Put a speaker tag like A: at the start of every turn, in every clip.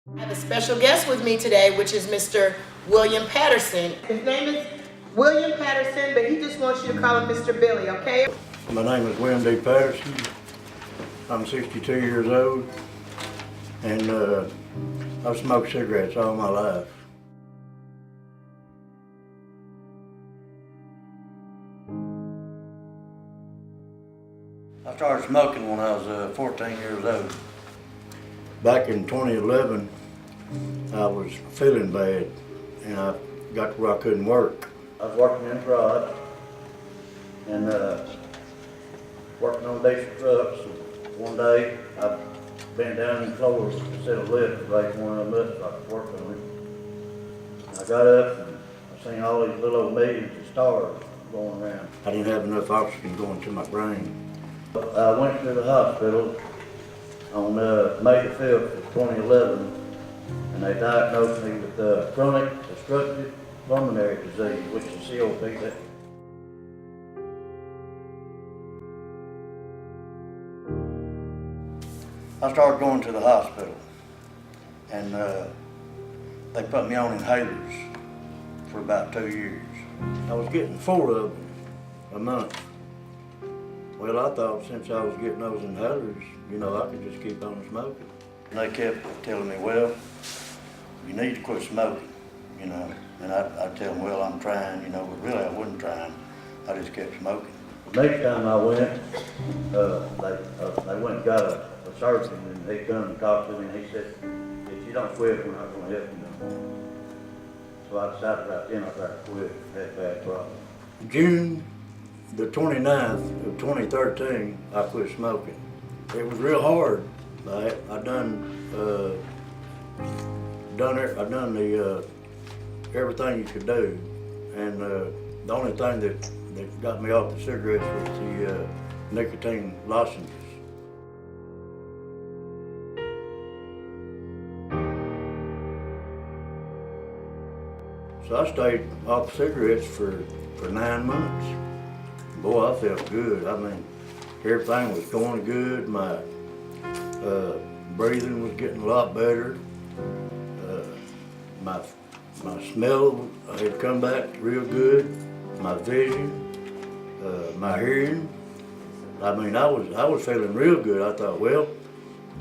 A: I have a special guest with me today, which is Mr. William Patterson. His name is William Patterson, but he just wants you to call him Mr. Billy, okay?
B: My name is William D. Patterson. I'm 62 years old, and I've smoked cigarettes all my life. I started smoking when I was 14 years old. Back in 2011, I was feeling bad, and I got to where I couldn't work. I was working in prod, and working on diesel trucks. One day, I bent down in the floor instead of lifting, like one of them up so I could work on it. I got up and I seen all these little old millions of stars going around. I didn't have enough oxygen going to my brain. I went to the hospital on May the 5th of 2011, and they diagnosed me with chronic obstructive pulmonary disease, which is COPD. I started going to the hospital, and they put me on inhalers for about 2 years. I was getting 4 of them a month. Well, I thought since I was getting those inhalers, you know, I could just keep on smoking. And they kept telling me, well, you need to quit smoking, you know. And I'd tell them, well, I'm trying, you know, but really I wasn't trying. I just kept smoking. The next time I went, they went and got a surgeon, and he come and talked to me, and he said, if you don't quit, we're not going to help you no more. So I decided right then I better quit. I had a bad problem. June the 29th of 2013, I quit smoking. It was real hard. I done the everything you could do, and the only thing that got me off the cigarettes was the nicotine lozenges. So I stayed off cigarettes for 9 months. Boy, I felt good. I mean, everything was going good. My breathing was getting a lot better. My smell had come back real good. My vision, my hearing. I mean, I was feeling real good. I thought, well,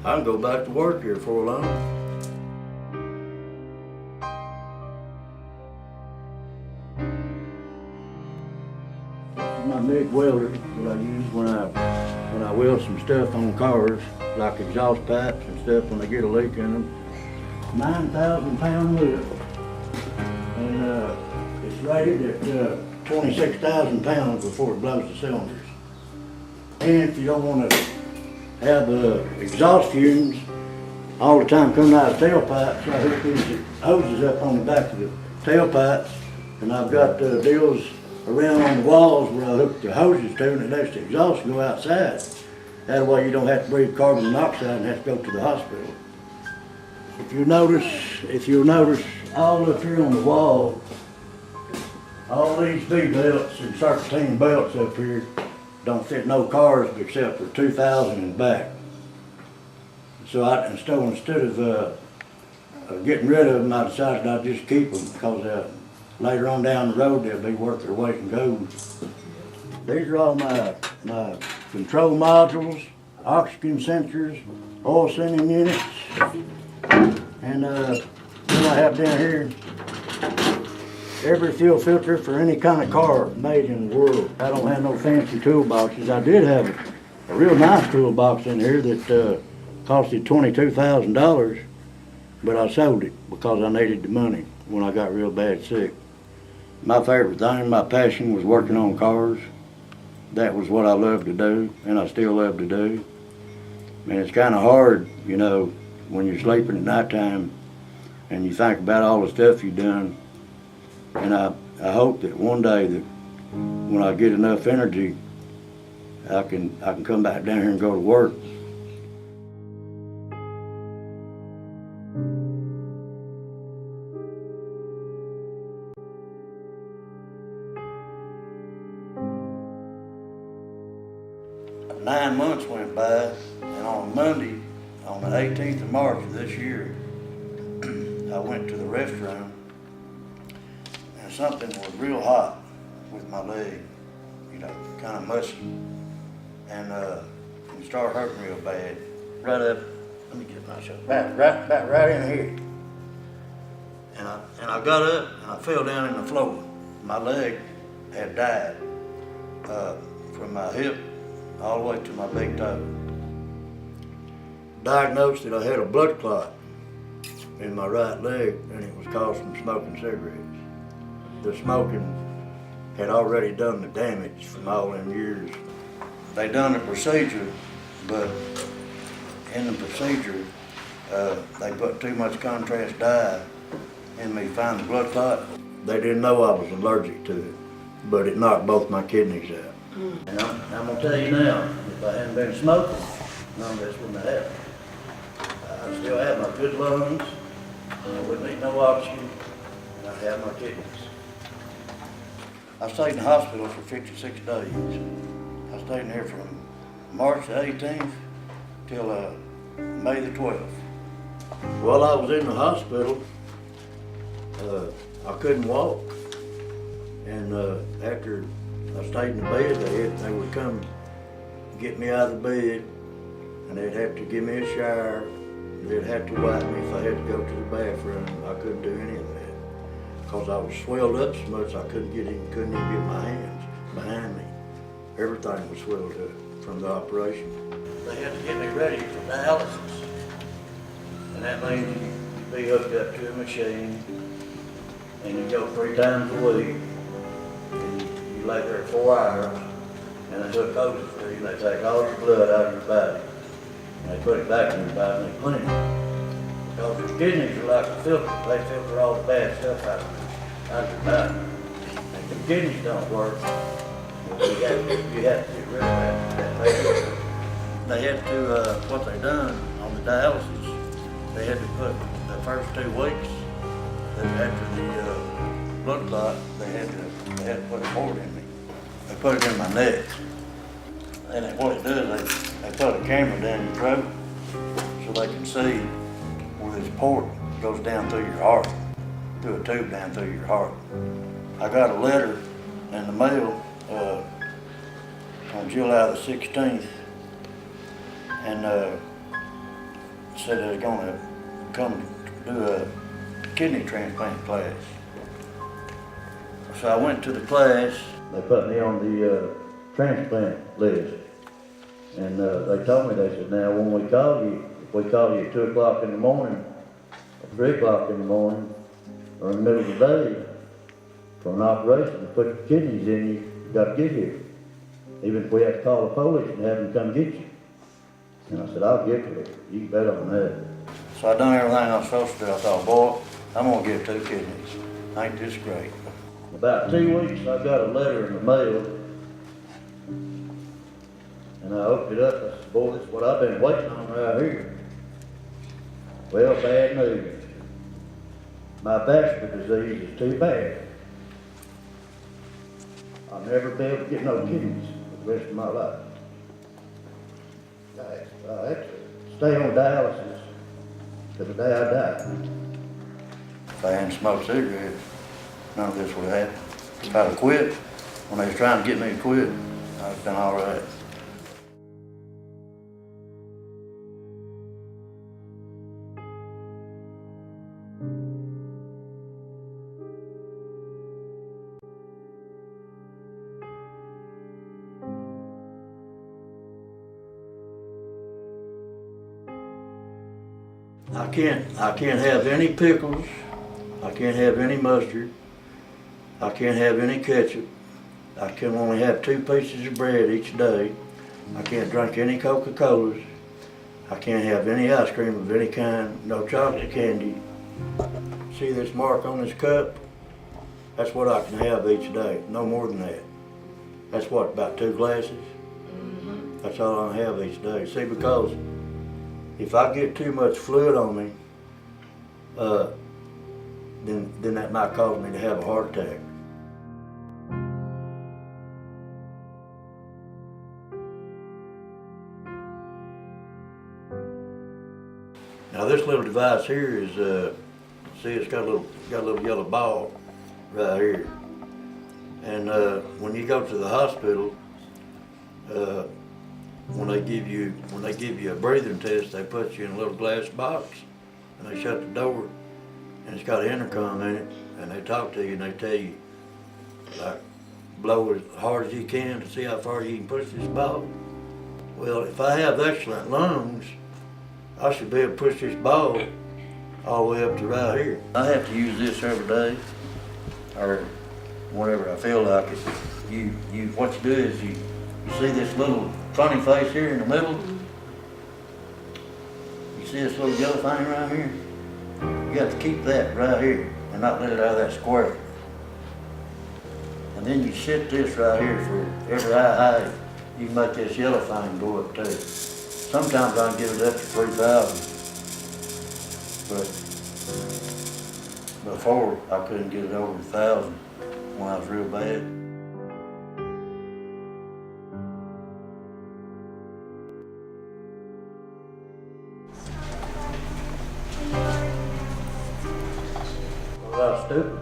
B: I can go back to work here for long. My MIG welder that I use when I weld some stuff on cars, like exhaust pipes and stuff when they get a leak in them. 9,000 pound lift, and it's rated at 26,000 pounds before it blows the cylinders. And if you don't want to have exhaust fumes all the time coming out of tailpipes, I hook these hoses up on the back of the tailpipes, and I've got deals around on the walls where I hook the hoses to, and it lets the exhaust go outside. That way you don't have to breathe carbon monoxide and have to go to the hospital. If you'll notice all up here on the wall, all these V-belts and serpentine belts up here don't fit no cars except for 2,000 in the back. So instead of getting rid of them, I decided I'd just keep them because later on down the road, they'll be worth their weight in gold. These are all my control modules, oxygen sensors, oil sending units, and then I have down here every fuel filter for any kind of car made in the world. I don't have no fancy toolboxes. I did have a real nice toolbox in here that costed $22,000, but I sold it because I needed the money when I got real bad sick. My favorite thing, my passion was working on cars. That was what I loved to do, and I still love to do. And it's kind of hard, you know, when you're sleeping at nighttime and you think about all the stuff you've done. And I hope that one day that when I get enough energy, I can come back down here and go to work. Nine months went by, and on Monday, on the 18th of March of this year, I went to the restroom and something was real hot with my leg, you know, kind of mushy. And it started hurting real bad. Right up, let me get my shot, right in here. And I got up and I fell down in the floor. My leg had died from my hip all the way to my big toe. Diagnosed that I had a blood clot in my right leg, and it was caused from smoking cigarettes. The smoking had already done the damage from all them years. They done the procedure, but in the procedure, they put too much contrast dye in me to find the blood clot. They didn't know I was allergic to it, but it knocked both my kidneys out. And I'm gonna tell you now, if I hadn't been smoking, none of this wouldn't have happened. I still have my good lungs, and I wouldn't need no oxygen, and I have my kidneys. I stayed in the hospital for 56 days. I stayed in there from March the 18th till May the 12th. While I was in the hospital, I couldn't walk, and after I stayed in the bed, they would come get me out of the bed, and they'd have to give me a shower. They'd have to wipe me if I had to go to the bathroom. I couldn't do any of that because I was swelled up so much I couldn't even get my hands behind me. Everything was swelled up from the operation. They had to get me ready for dialysis, and that means you be hooked up to a machine, and you go 3 times a week, and you lay there 4 hours, and they hook hoses for you, and they take all your blood out of your body, and they put it back in your body and they clean it. Because your kidneys are like a filter, they filter all the bad stuff out of your body. And if your kidneys don't work, you have to get rid of that. They had to, what they done on the dialysis, they had to put the first 2 weeks, after the blood clot, they had to put a cord in me. They put it in my neck. And what it does, they put a camera down your throat so they can see where this port goes down through your heart, through a tube down through your heart. I got a letter in the mail on July the 16th, and said they was gonna come do a kidney transplant class. So I went to the class. They put me on the transplant list. And they told me, they said, now when we call you, if we call you at 2 o'clock in the morning, or 3 o'clock in the morning, or in the middle of the day, for an operation to put your kidneys in you, you got to get here. Even if we have to call the police and have them come get you. And I said, I'll get to it. You can bet on that. So I done everything I was supposed to do. I thought, boy, I'm gonna get 2 kidneys. Ain't this great? About 2 weeks, I got a letter in the mail, and I opened it up. I said, boy, this is what I've been waiting on right here. Well, bad news. My vascular disease is too bad. I'll never be able to get no kidneys for the rest of my life. I have to stay on dialysis to the day I die. If I hadn't smoked cigarettes, none of this would have happened. If I'd have quit, when they was trying to get me to quit, I'd have been all right. I can't have any pickles. I can't have any mustard. I can't have any ketchup. I can only have 2 pieces of bread each day. I can't drink any Coca-Colas. I can't have any ice cream of any kind, no chocolate candy. See this mark on this cup? That's what I can have each day, no more than that. That's what, about 2 glasses? That's all I have each day. See, because if I get too much fluid on me, then that might cause me to have a heart attack. Now this little device here is See, it's got a little yellow ball right here. And when you go to the hospital, when they give you a breathing test, they put you in a little glass box, and they shut the door, and it's got an intercom in it, and they talk to you and they tell you, like, blow as hard as you can to see how far you can push this ball. Well, if I have excellent lungs, I should be able to push this ball all the way up to right here. I have to use this every day, or whenever I feel like it. What you do is you see this little funny face here in the middle. You see this little yellow thing right here? You got to keep that right here and not let it out of that square. And then you set this right here for every eye. You can make this yellow thing go up too. Sometimes I can get it up to 3,000. But before I couldn't get it over 1,000 when I was real bad. Well, I was stupid.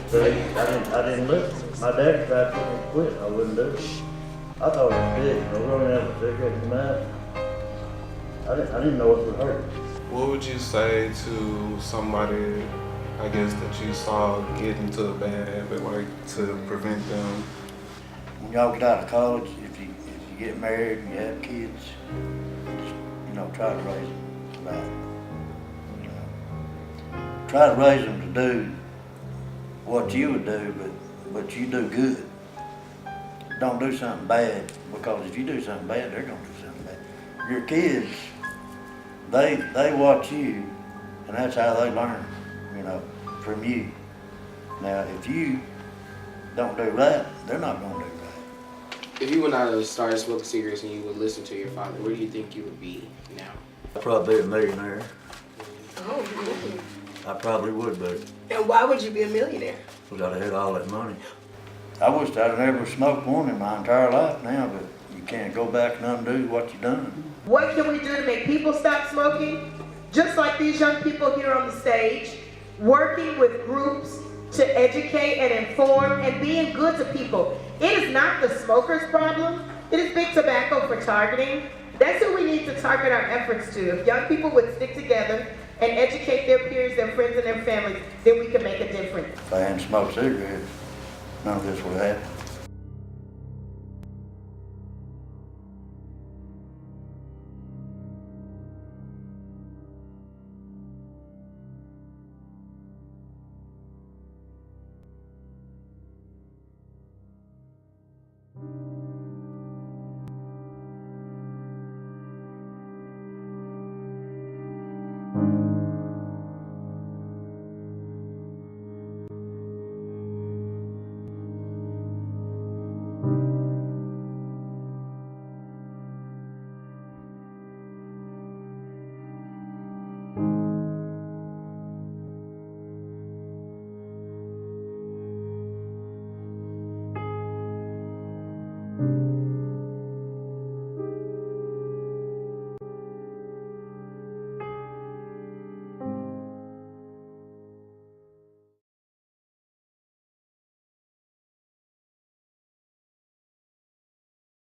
B: See, I didn't listen. My dad tried to get me to quit. I wouldn't do it. I thought it was big. I was running out of cigarette in my mouth. I didn't know it would hurt.
C: What would you say to somebody, I guess, that you saw get into a bad habit, like to prevent them?
B: When y'all get out of college, if you get married and you have kids, just, try to raise them right. Try to raise them to do what you would do, but you do good. Don't do something bad, because if you do something bad, they're gonna do something bad. Your kids, they watch you, and that's how they learn, from you. Now, if you don't do right, they're not gonna do right.
D: If you would not have started smoking cigarettes and you would listen to your father, where do you think you would be now?
B: I'd probably be a millionaire.
A: Oh, really?
B: I probably would be.
A: And why would you be a millionaire?
B: Because I'd had all that money. I wished I'd never smoked one in my entire life now, but you can't go back and undo what you done.
A: What can we do to make people stop smoking? Just like these young people here on the stage, working with groups to educate and inform and being good to people. It is not the smoker's problem. It is big tobacco for targeting. That's who we need to target our efforts to. If young people would stick together and educate their peers, their friends, and their families, then we can make a difference.
B: If I hadn't smoked cigarettes, none of this would have happened.